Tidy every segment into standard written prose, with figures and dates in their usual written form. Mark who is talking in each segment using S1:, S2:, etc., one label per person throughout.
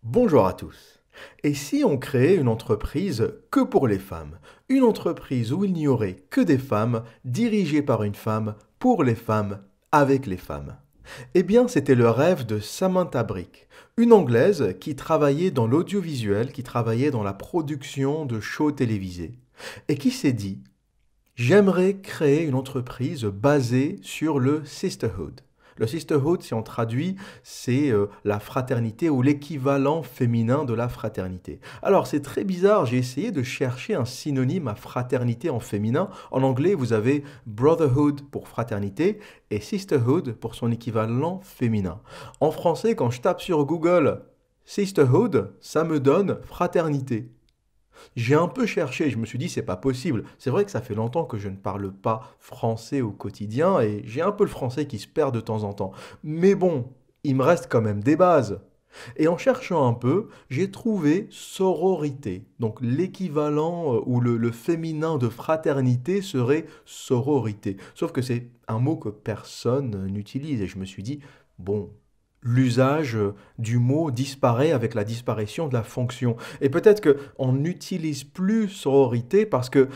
S1: Bonjour à tous. Et si on créait une entreprise que pour les femmes? Une entreprise où il n'y aurait que des femmes, dirigée par une femme, pour les femmes, avec les femmes. Eh bien, c'était le rêve de Samantha Brick, une Anglaise qui travaillait dans l'audiovisuel, qui travaillait dans la production de shows télévisés, et qui s'est dit, j'aimerais créer une entreprise basée sur le sisterhood. Le sisterhood, si on traduit, c'est la fraternité ou l'équivalent féminin de la fraternité. Alors c'est très bizarre, j'ai essayé de chercher un synonyme à fraternité en féminin. En anglais, vous avez brotherhood pour fraternité et sisterhood pour son équivalent féminin. En français, quand je tape sur Google sisterhood, ça me donne fraternité. J'ai un peu cherché, je me suis dit c'est pas possible. C'est vrai que ça fait longtemps que je ne parle pas français au quotidien et j'ai un peu le français qui se perd de temps en temps. Mais bon, il me reste quand même des bases. Et en cherchant un peu, j'ai trouvé sororité. Donc l'équivalent ou le féminin de fraternité serait sororité. Sauf que c'est un mot que personne n'utilise et je me suis dit, bon, l'usage du mot disparaît avec la disparition de la fonction. Et peut-être qu'on n'utilise plus sororité parce que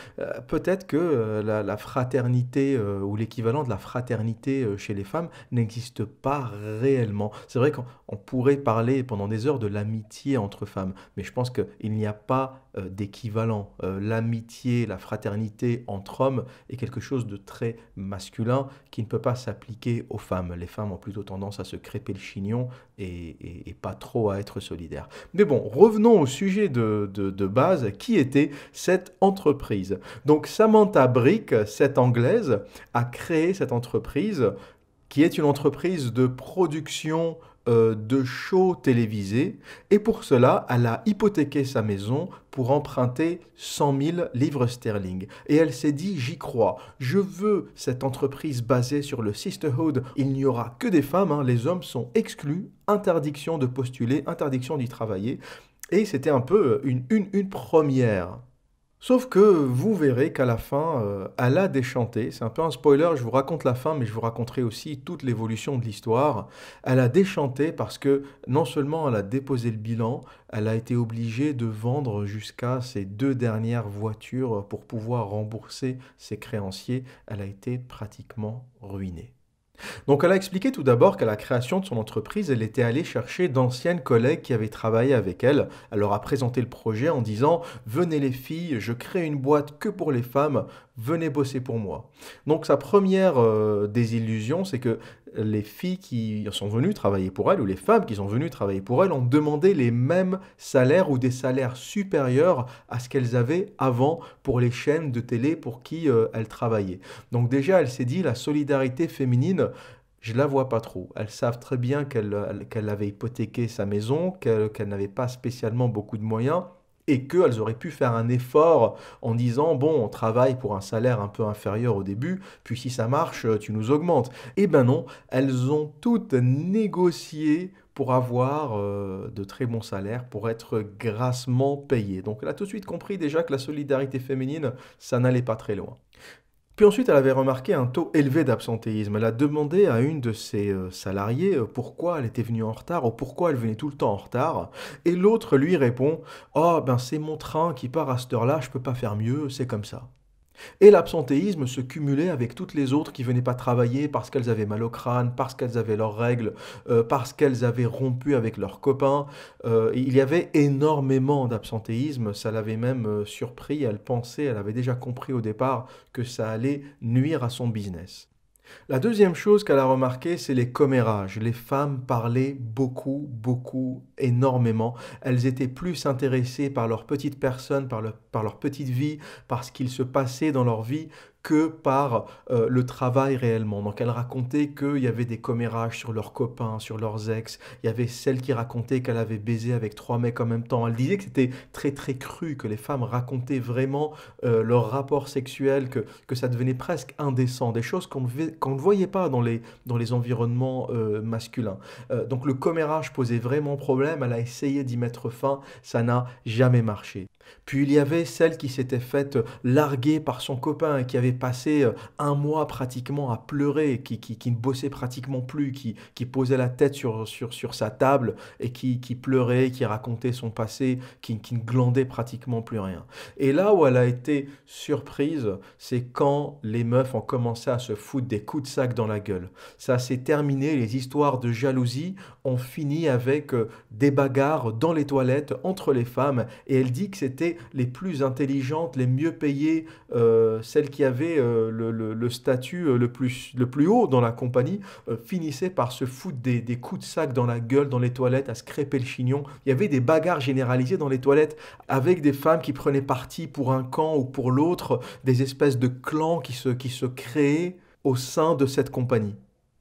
S1: peut-être que la fraternité ou l'équivalent de la fraternité chez les femmes n'existe pas réellement. C'est vrai qu'on pourrait parler pendant des heures de l'amitié entre femmes, mais je pense qu'il n'y a pas d'équivalent. L'amitié, la fraternité entre hommes est quelque chose de très masculin qui ne peut pas s'appliquer aux femmes. Les femmes ont plutôt tendance à se crêper le chignon et pas trop à être solidaires. Mais bon, revenons au sujet de base. Qui était cette entreprise? Donc Samantha Brick, cette Anglaise, a créé cette entreprise qui est une entreprise de production de shows télévisés. Et pour cela, elle a hypothéqué sa maison pour emprunter 100 000 livres sterling. Et elle s'est dit, j'y crois, je veux cette entreprise basée sur le sisterhood. Il n'y aura que des femmes, hein, les hommes sont exclus, interdiction de postuler, interdiction d'y travailler. Et c'était un peu une première. Sauf que vous verrez qu'à la fin, elle a déchanté. C'est un peu un spoiler, je vous raconte la fin, mais je vous raconterai aussi toute l'évolution de l'histoire. Elle a déchanté parce que non seulement elle a déposé le bilan, elle a été obligée de vendre jusqu'à ses deux dernières voitures pour pouvoir rembourser ses créanciers. Elle a été pratiquement ruinée. Donc elle a expliqué tout d'abord qu'à la création de son entreprise, elle était allée chercher d'anciennes collègues qui avaient travaillé avec elle. Elle leur a présenté le projet en disant «Venez les filles, je crée une boîte que pour les femmes, venez bosser pour moi». Donc sa première désillusion, c'est que les filles qui sont venues travailler pour elle, ou les femmes qui sont venues travailler pour elle, ont demandé les mêmes salaires ou des salaires supérieurs à ce qu'elles avaient avant pour les chaînes de télé pour qui elles travaillaient. Donc déjà, elle s'est dit, la solidarité féminine, je la vois pas trop. Elles savent très bien qu'elle avait hypothéqué sa maison, qu'elle n'avait pas spécialement beaucoup de moyens et qu'elles auraient pu faire un effort en disant, bon, on travaille pour un salaire un peu inférieur au début, puis si ça marche, tu nous augmentes. Eh ben non, elles ont toutes négocié pour avoir de très bons salaires, pour être grassement payées. Donc elle a tout de suite compris déjà que la solidarité féminine, ça n'allait pas très loin. Puis ensuite, elle avait remarqué un taux élevé d'absentéisme. Elle a demandé à une de ses salariés pourquoi elle était venue en retard ou pourquoi elle venait tout le temps en retard. Et l'autre lui répond, «Oh, ben c'est mon train qui part à cette heure-là, je peux pas faire mieux, c'est comme ça». Et l'absentéisme se cumulait avec toutes les autres qui venaient pas travailler parce qu'elles avaient mal au crâne, parce qu'elles avaient leurs règles, parce qu'elles avaient rompu avec leurs copains. Il y avait énormément d'absentéisme, ça l'avait même surpris, elle pensait, elle avait déjà compris au départ que ça allait nuire à son business. La deuxième chose qu'elle a remarqué, c'est les commérages. Les femmes parlaient beaucoup, beaucoup, énormément. Elles étaient plus intéressées par leur petite personne, par leur petite vie, par ce qu'il se passait dans leur vie, que par le travail réellement. Donc elle racontait qu'il y avait des commérages sur leurs copains, sur leurs ex. Il y avait celle qui racontait qu'elle avait baisé avec 3 mecs en même temps. Elle disait que c'était très très cru, que les femmes racontaient vraiment leur rapport sexuel, que ça devenait presque indécent, des choses qu'on ne voyait pas dans les environnements masculins. Donc le commérage posait vraiment problème, elle a essayé d'y mettre fin, ça n'a jamais marché. Puis il y avait celle qui s'était faite larguer par son copain et qui avait passé un mois pratiquement à pleurer, qui ne bossait pratiquement plus, qui posait la tête sur sa table et qui pleurait, qui racontait son passé, qui ne glandait pratiquement plus rien. Et là où elle a été surprise, c'est quand les meufs ont commencé à se foutre des coups de sac dans la gueule. Ça s'est terminé, les histoires de jalousie ont fini avec des bagarres dans les toilettes entre les femmes et elle dit que c'était les plus intelligentes, les mieux payées, celles qui avaient le statut le plus haut dans la compagnie, finissaient par se foutre des coups de sac dans la gueule, dans les toilettes, à se crêper le chignon. Il y avait des bagarres généralisées dans les toilettes avec des femmes qui prenaient parti pour un camp ou pour l'autre, des espèces de clans qui se créaient au sein de cette compagnie.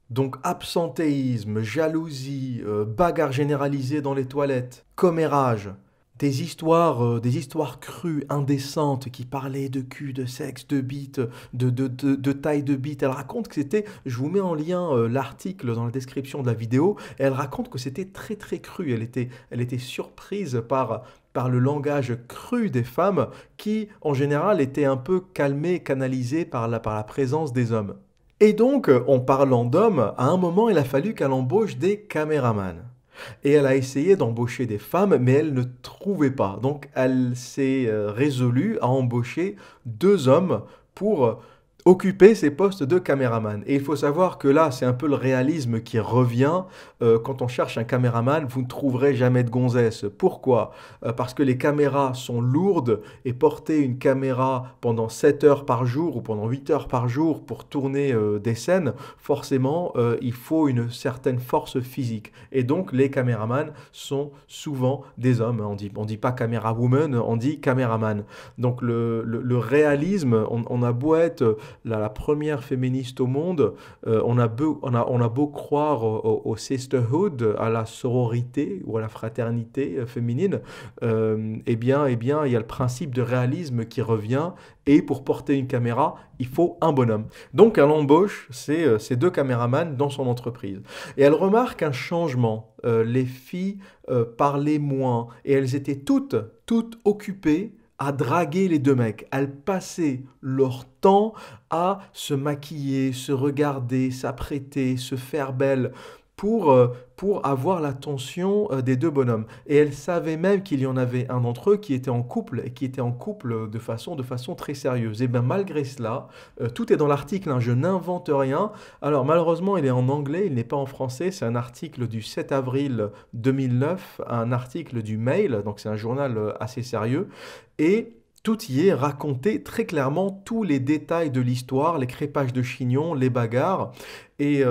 S1: Donc absentéisme, jalousie, bagarre généralisée dans les toilettes, commérage, des histoires crues, indécentes, qui parlaient de cul, de sexe, de bite, de taille de bite. Elle raconte que c'était, je vous mets en lien l'article dans la description de la vidéo, et elle raconte que c'était très très cru. Elle était surprise par le langage cru des femmes qui, en général, étaient un peu calmées, canalisées par la présence des hommes. Et donc, en parlant d'hommes, à un moment, il a fallu qu'elle embauche des caméramans. Et elle a essayé d'embaucher des femmes, mais elle ne trouvait pas. Donc, elle s'est résolue à embaucher 2 hommes pour occuper ces postes de caméraman. Et il faut savoir que là, c'est un peu le réalisme qui revient. Quand on cherche un caméraman, vous ne trouverez jamais de gonzesse. Pourquoi? Parce que les caméras sont lourdes et porter une caméra pendant 7 heures par jour ou pendant 8 heures par jour pour tourner des scènes, forcément, il faut une certaine force physique. Et donc, les caméramans sont souvent des hommes. On dit pas caméra woman, on dit caméraman. Donc, le réalisme, on a beau être la première féministe au monde, on a beau croire au sisterhood, à la sororité ou à la fraternité féminine, eh bien, il y a le principe de réalisme qui revient et pour porter une caméra, il faut un bonhomme. Donc elle embauche ces 2 caméramans dans son entreprise. Et elle remarque un changement. Les filles parlaient moins et elles étaient toutes occupées à draguer les 2 mecs. Elles passaient leur temps à se maquiller, se regarder, s'apprêter, se faire belle pour avoir l'attention des 2 bonhommes. Et elles savaient même qu'il y en avait un d'entre eux qui était en couple et qui était en couple de façon très sérieuse. Et bien malgré cela, tout est dans l'article, hein, je n'invente rien. Alors malheureusement, il est en anglais, il n'est pas en français. C'est un article du 7 avril 2009, un article du Mail, donc c'est un journal assez sérieux. Et tout y est raconté très clairement, tous les détails de l'histoire, les crêpages de chignon, les bagarres et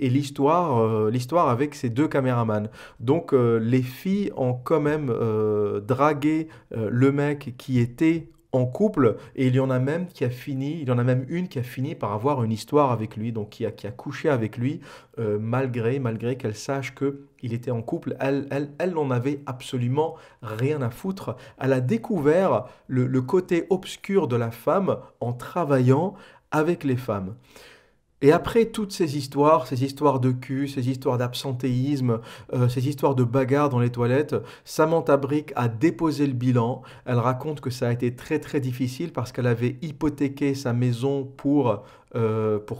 S1: l'histoire avec ces 2 caméramans. Donc les filles ont quand même dragué le mec qui était en couple et il y en a même une qui a fini par avoir une histoire avec lui, donc qui a couché avec lui malgré qu'elle sache que il était en couple. Elle n'en avait absolument rien à foutre. Elle a découvert le côté obscur de la femme en travaillant avec les femmes. Et après toutes ces histoires de cul, ces histoires d'absentéisme, ces histoires de bagarres dans les toilettes, Samantha Brick a déposé le bilan. Elle raconte que ça a été très très difficile parce qu'elle avait hypothéqué sa maison pour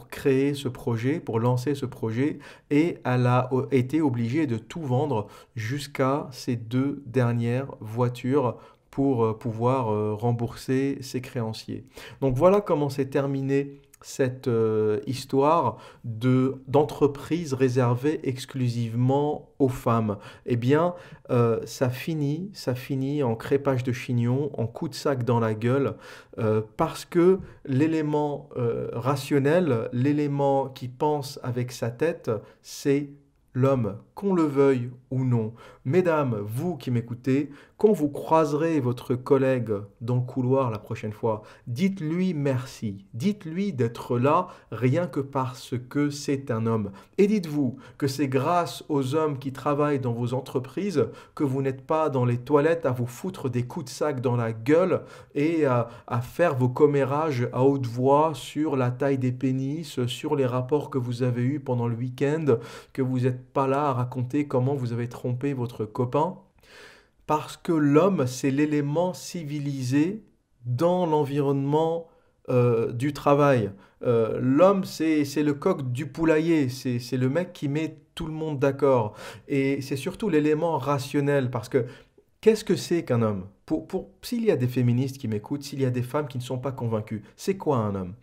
S1: créer ce projet, pour lancer ce projet, et elle a été obligée de tout vendre jusqu'à ses 2 dernières voitures pour pouvoir rembourser ses créanciers. Donc voilà comment s'est terminé cette histoire d'entreprise réservée exclusivement aux femmes. Eh bien, ça finit en crêpage de chignon, en coup de sac dans la gueule, parce que l'élément rationnel, l'élément qui pense avec sa tête, c'est l'homme, qu'on le veuille ou non. Mesdames, vous qui m'écoutez, quand vous croiserez votre collègue dans le couloir la prochaine fois, dites-lui merci. Dites-lui d'être là rien que parce que c'est un homme. Et dites-vous que c'est grâce aux hommes qui travaillent dans vos entreprises que vous n'êtes pas dans les toilettes à vous foutre des coups de sac dans la gueule et à faire vos commérages à haute voix sur la taille des pénis, sur les rapports que vous avez eus pendant le week-end, que vous n'êtes pas là à raconter comment vous avez trompé votre copain. Parce que l'homme, c'est l'élément civilisé dans l'environnement du travail. L'homme, c'est le coq du poulailler, c'est le mec qui met tout le monde d'accord. Et c'est surtout l'élément rationnel, parce que qu'est-ce que c'est qu'un homme? S'il y a des féministes qui m'écoutent, s'il y a des femmes qui ne sont pas convaincues, c'est quoi un homme?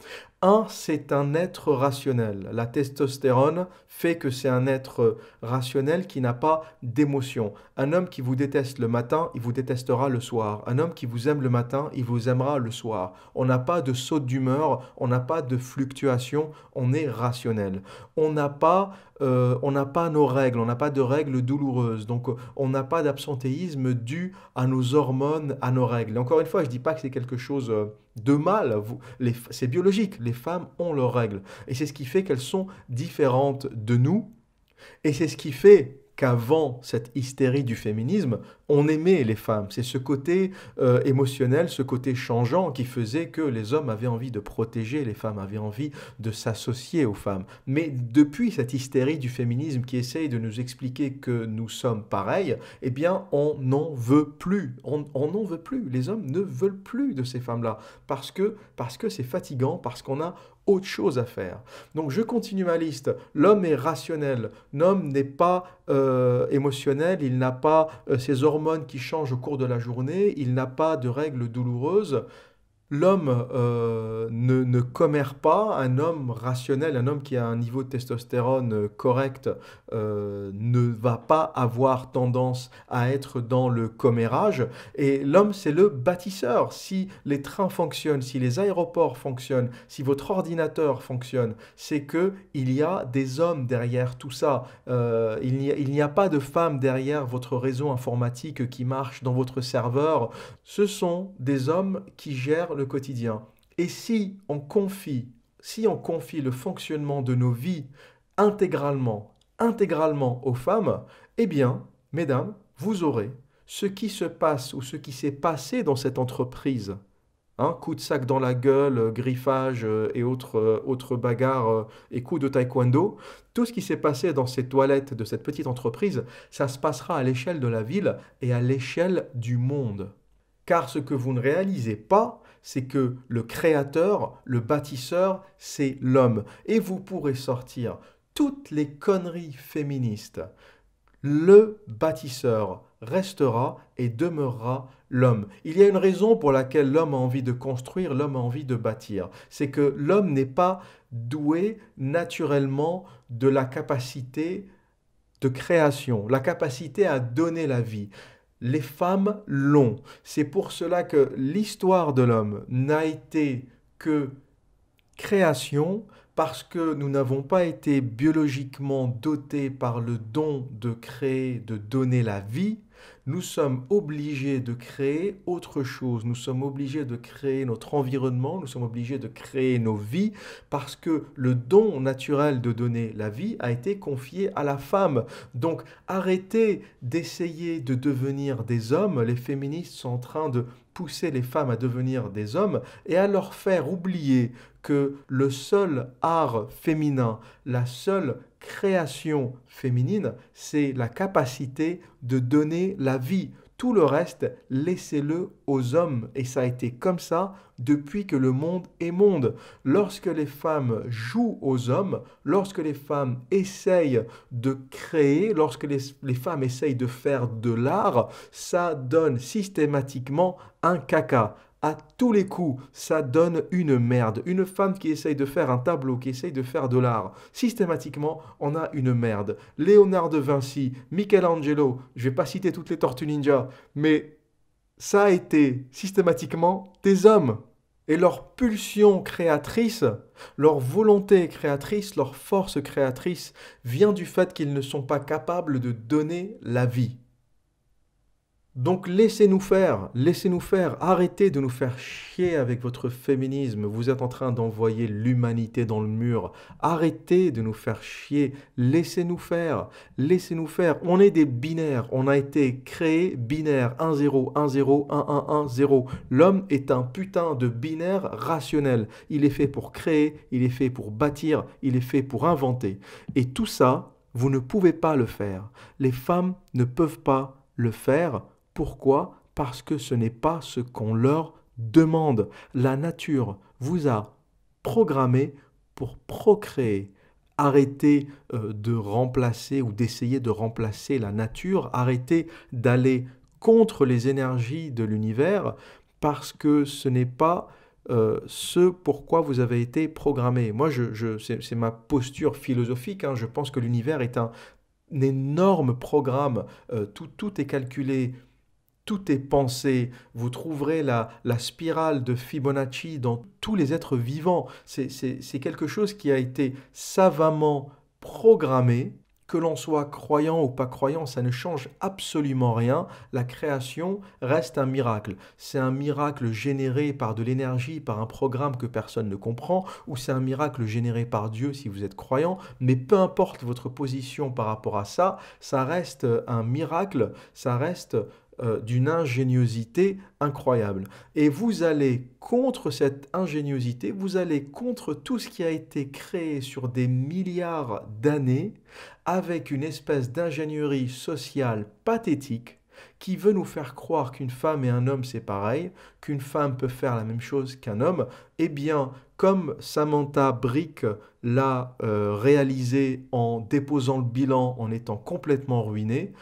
S1: C'est un être rationnel. La testostérone fait que c'est un être rationnel qui n'a pas d'émotion. Un homme qui vous déteste le matin, il vous détestera le soir. Un homme qui vous aime le matin, il vous aimera le soir. On n'a pas de saut d'humeur, on n'a pas de fluctuation, on est rationnel. On n'a pas, on n'a pas nos règles, on n'a pas de règles douloureuses. Donc on n'a pas d'absentéisme dû à nos hormones, à nos règles. Et encore une fois, je ne dis pas que c'est quelque chose de mal. C'est biologique. Les femmes ont leurs règles. Et c'est ce qui fait qu'elles sont différentes de nous. Et c'est ce qui fait qu'avant cette hystérie du féminisme, on aimait les femmes. C'est ce côté émotionnel, ce côté changeant qui faisait que les hommes avaient envie de protéger les femmes, avaient envie de s'associer aux femmes. Mais depuis cette hystérie du féminisme qui essaye de nous expliquer que nous sommes pareils, eh bien, on n'en veut plus. On n'en veut plus. Les hommes ne veulent plus de ces femmes-là parce que c'est fatigant, parce qu'on a autre chose à faire. Donc je continue ma liste. L'homme est rationnel. L'homme n'est pas émotionnel. Il n'a pas ses hormones qui changent au cours de la journée. Il n'a pas de règles douloureuses. L'homme ne commère pas, un homme rationnel, un homme qui a un niveau de testostérone correct ne va pas avoir tendance à être dans le commérage. Et l'homme, c'est le bâtisseur. Si les trains fonctionnent, si les aéroports fonctionnent, si votre ordinateur fonctionne, c'est que il y a des hommes derrière tout ça. Il n'y a pas de femmes derrière votre réseau informatique qui marche dans votre serveur. Ce sont des hommes qui gèrent le quotidien. Et si on confie le fonctionnement de nos vies intégralement aux femmes, eh bien, mesdames, vous aurez ce qui se passe ou ce qui s'est passé dans cette entreprise. Hein, coup de sac dans la gueule, griffage et autres bagarres et coups de taekwondo. Tout ce qui s'est passé dans ces toilettes de cette petite entreprise, ça se passera à l'échelle de la ville et à l'échelle du monde. Car ce que vous ne réalisez pas, c'est que le créateur, le bâtisseur, c'est l'homme. Et vous pourrez sortir toutes les conneries féministes. Le bâtisseur restera et demeurera l'homme. Il y a une raison pour laquelle l'homme a envie de construire, l'homme a envie de bâtir. C'est que l'homme n'est pas doué naturellement de la capacité de création, la capacité à donner la vie. Les femmes l'ont. C'est pour cela que l'histoire de l'homme n'a été que création, parce que nous n'avons pas été biologiquement dotés par le don de créer, de donner la vie. Nous sommes obligés de créer autre chose. Nous sommes obligés de créer notre environnement, nous sommes obligés de créer nos vies parce que le don naturel de donner la vie a été confié à la femme. Donc arrêtez d'essayer de devenir des hommes. Les féministes sont en train de pousser les femmes à devenir des hommes et à leur faire oublier que le seul art féminin, la seule création féminine, c'est la capacité de donner la vie. Tout le reste, laissez-le aux hommes. Et ça a été comme ça depuis que le monde est monde. Lorsque les femmes jouent aux hommes, lorsque les femmes essayent de créer, lorsque les femmes essayent de faire de l'art, ça donne systématiquement un caca. À tous les coups, ça donne une merde. Une femme qui essaye de faire un tableau, qui essaye de faire de l'art, systématiquement, on a une merde. Léonard de Vinci, Michelangelo, je vais pas citer toutes les Tortues Ninja, mais ça a été systématiquement des hommes. Et leur pulsion créatrice, leur volonté créatrice, leur force créatrice vient du fait qu'ils ne sont pas capables de donner la vie. Donc laissez-nous faire, arrêtez de nous faire chier avec votre féminisme, vous êtes en train d'envoyer l'humanité dans le mur, arrêtez de nous faire chier, laissez-nous faire, on est des binaires, on a été créé binaire, 1-0, 1-0, 1-1, 1-0, l'homme est un putain de binaire rationnel, il est fait pour créer, il est fait pour bâtir, il est fait pour inventer, et tout ça, vous ne pouvez pas le faire, les femmes ne peuvent pas le faire. Pourquoi? Parce que ce n'est pas ce qu'on leur demande. La nature vous a programmé pour procréer. Arrêtez de remplacer ou d'essayer de remplacer la nature. Arrêtez d'aller contre les énergies de l'univers parce que ce n'est pas ce pourquoi vous avez été programmé. Moi, c'est ma posture philosophique, hein. Je pense que l'univers est un énorme programme. Tout est calculé, tout est pensé. Vous trouverez la spirale de Fibonacci dans tous les êtres vivants. C'est quelque chose qui a été savamment programmé. Que l'on soit croyant ou pas croyant, ça ne change absolument rien. La création reste un miracle. C'est un miracle généré par de l'énergie, par un programme que personne ne comprend, ou c'est un miracle généré par Dieu si vous êtes croyant. Mais peu importe votre position par rapport à ça, ça reste un miracle, ça reste d'une ingéniosité incroyable. Et vous allez contre cette ingéniosité, vous allez contre tout ce qui a été créé sur des milliards d'années avec une espèce d'ingénierie sociale pathétique qui veut nous faire croire qu'une femme et un homme c'est pareil, qu'une femme peut faire la même chose qu'un homme. Eh bien, comme Samantha Brick l'a réalisé en déposant le bilan en étant complètement ruinée,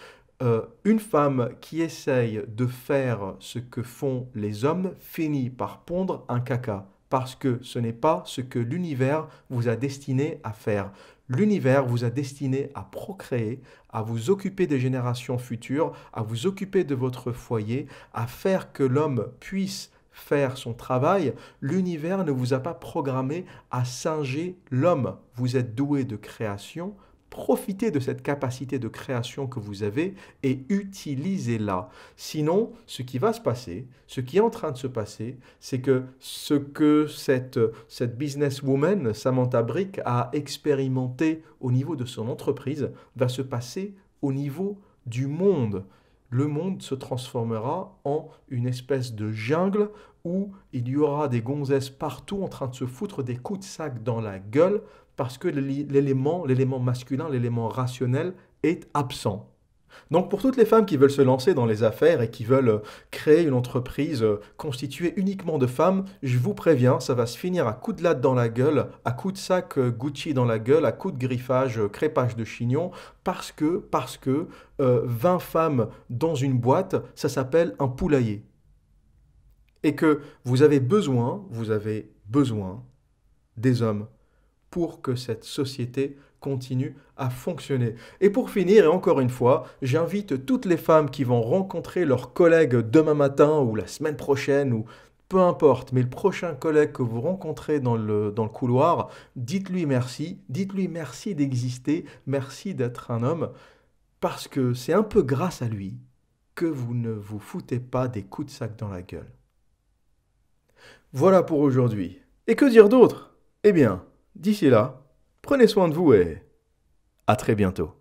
S1: une femme qui essaye de faire ce que font les hommes finit par pondre un caca, parce que ce n'est pas ce que l'univers vous a destiné à faire. L'univers vous a destiné à procréer, à vous occuper des générations futures, à vous occuper de votre foyer, à faire que l'homme puisse faire son travail. L'univers ne vous a pas programmé à singer l'homme. Vous êtes doué de création. Profitez de cette capacité de création que vous avez et utilisez-la. Sinon, ce qui va se passer, ce qui est en train de se passer, c'est que ce que cette businesswoman, Samantha Brick, a expérimenté au niveau de son entreprise va se passer au niveau du monde. Le monde se transformera en une espèce de jungle où il y aura des gonzesses partout en train de se foutre des coups de sac dans la gueule parce que l'élément masculin, l'élément rationnel est absent. Donc pour toutes les femmes qui veulent se lancer dans les affaires et qui veulent créer une entreprise constituée uniquement de femmes, je vous préviens, ça va se finir à coups de latte dans la gueule, à coups de sac Gucci dans la gueule, à coups de griffage, crépage de chignon, parce que 20 femmes dans une boîte, ça s'appelle un poulailler. Et que vous avez besoin des hommes pour que cette société continue à fonctionner. Et pour finir, et encore une fois, j'invite toutes les femmes qui vont rencontrer leurs collègues demain matin ou la semaine prochaine, ou peu importe, mais le prochain collègue que vous rencontrez dans le couloir, dites-lui merci d'exister, merci d'être un homme, parce que c'est un peu grâce à lui que vous ne vous foutez pas des coups de sac dans la gueule. Voilà pour aujourd'hui. Et que dire d'autre? Eh bien, d'ici là, prenez soin de vous et à très bientôt.